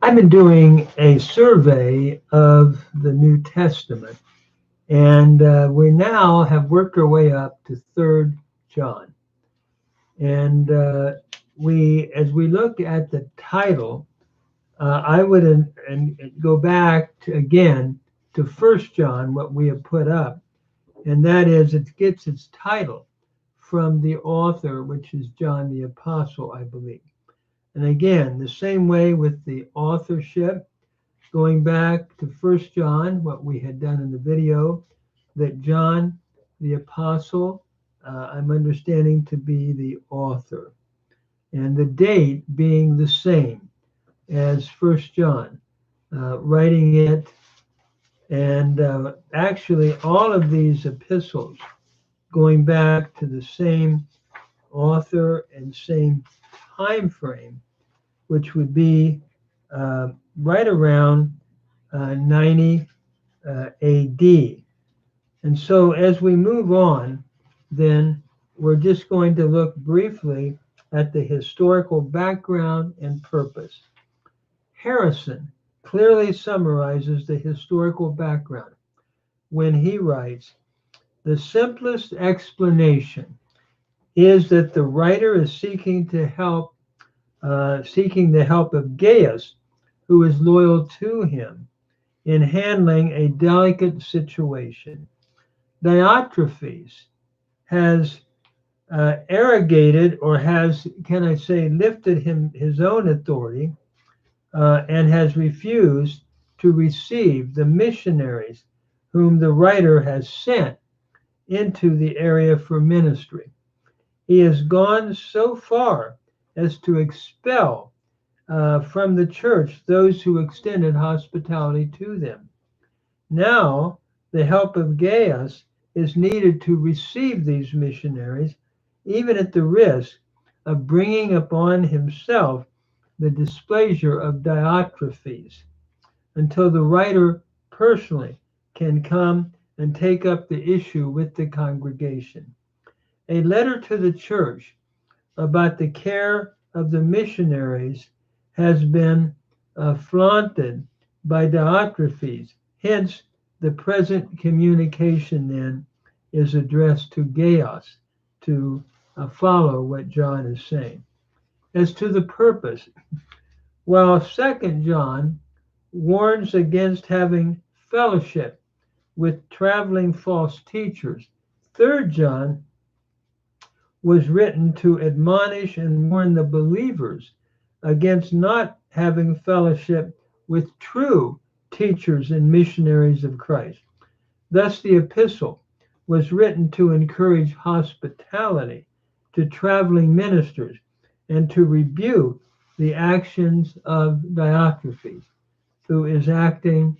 I've been doing a survey of the New Testament, and we now have worked our way up to 3rd John. And as we look at the title, I would go back again to 1st John, what we have put up, and that is it gets its title from the author, which is John the Apostle, I believe. And again, the same way with the authorship, going back to 1st John, what we had done in the video, that John the Apostle, I'm understanding to be the author, and the date being the same as 1st John, writing it, and actually all of these epistles going back to the same author and same time frame, which would be right around 90 AD. And so as we move on, then we're just going to look briefly at the historical background and purpose. Harrison clearly summarizes the historical background when he writes, "The simplest explanation is that the writer is seeking the help of Gaius, who is loyal to him, in handling a delicate situation. Diotrephes has arrogated, or has, can I say, lifted his own authority, and has refused to receive the missionaries whom the writer has sent into the area for ministry. He has gone so far as to expel from the church those who extended hospitality to them. Now, the help of Gaius is needed to receive these missionaries, even at the risk of bringing upon himself the displeasure of Diotrephes, until the writer personally can come and take up the issue with the congregation. A letter to the church about the care of the missionaries has been flaunted by Diotrephes. Hence, the present communication then is addressed to Gaius to follow what John is saying. As to the purpose, while 2nd John warns against having fellowship with traveling false teachers, 3rd John was written to admonish and warn the believers against not having fellowship with true teachers and missionaries of Christ. Thus, the epistle was written to encourage hospitality to traveling ministers and to rebuke the actions of Diotrephes, who is acting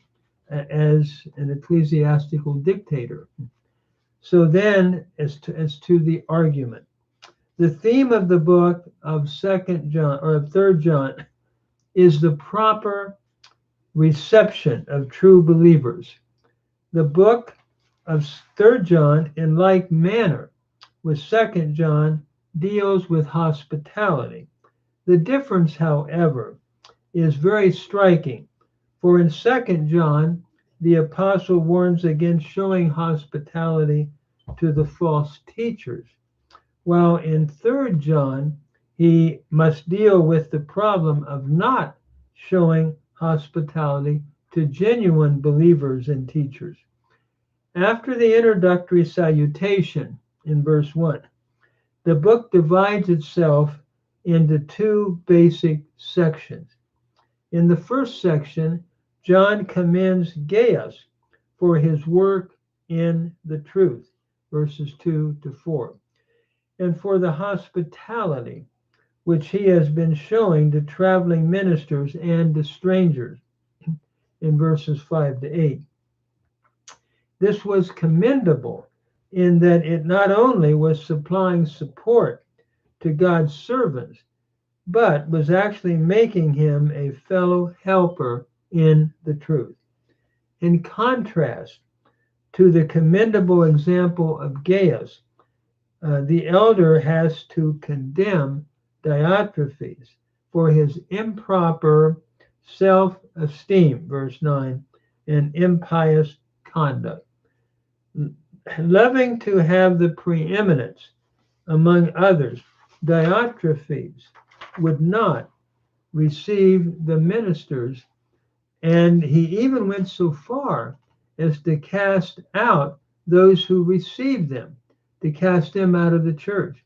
as an ecclesiastical dictator. So then, as to the argument, the theme of the book of 2nd John, or of 3rd John, is the proper reception of true believers. The book of 3rd John, in like manner with 2nd John, deals with hospitality. The difference, however, is very striking, for in 2nd John, the apostle warns against showing hospitality to the false teachers, while in 3rd John, he must deal with the problem of not showing hospitality to genuine believers and teachers. After the introductory salutation in verse 1, the book divides itself into 2 basic sections. In the first section, John commends Gaius for his work in the truth, verses 2 to 4, and for the hospitality which he has been showing to traveling ministers and to strangers, in verses 5 to 8. This was commendable in that it not only was supplying support to God's servants, but was actually making him a fellow helper in the truth. In contrast to the commendable example of Gaius, the elder has to condemn Diotrephes for his improper self-esteem, verse 9, and impious conduct. Loving to have the preeminence among others, Diotrephes would not receive the ministers, and he even went so far as to cast out those who received them, to cast them out of the church.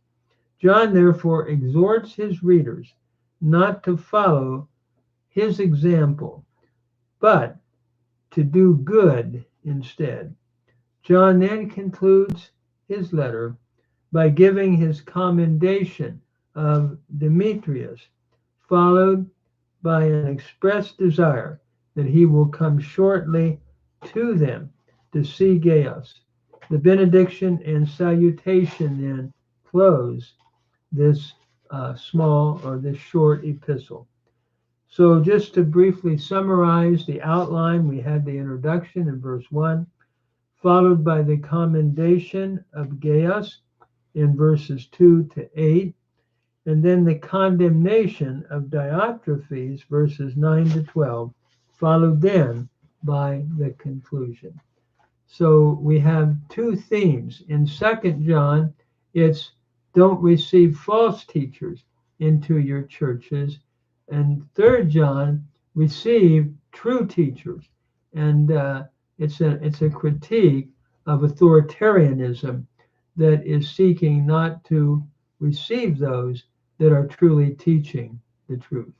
John therefore exhorts his readers not to follow his example, but to do good instead. John then concludes his letter by giving his commendation of Demetrius, followed by an expressed desire that he will come shortly to them to see Gaius. The benediction and salutation then close this this short epistle. So just to briefly summarize the outline, we had the introduction in verse 1, followed by the commendation of Gaius in verses 2 to 8, and then the condemnation of Diotrephes, verses 9 to 12, followed then by the conclusion. So we have two themes. In 2 John, it's don't receive false teachers into your churches. And 3 John, receive true teachers. And it's a critique of authoritarianism that is seeking not to receive those that are truly teaching the truth.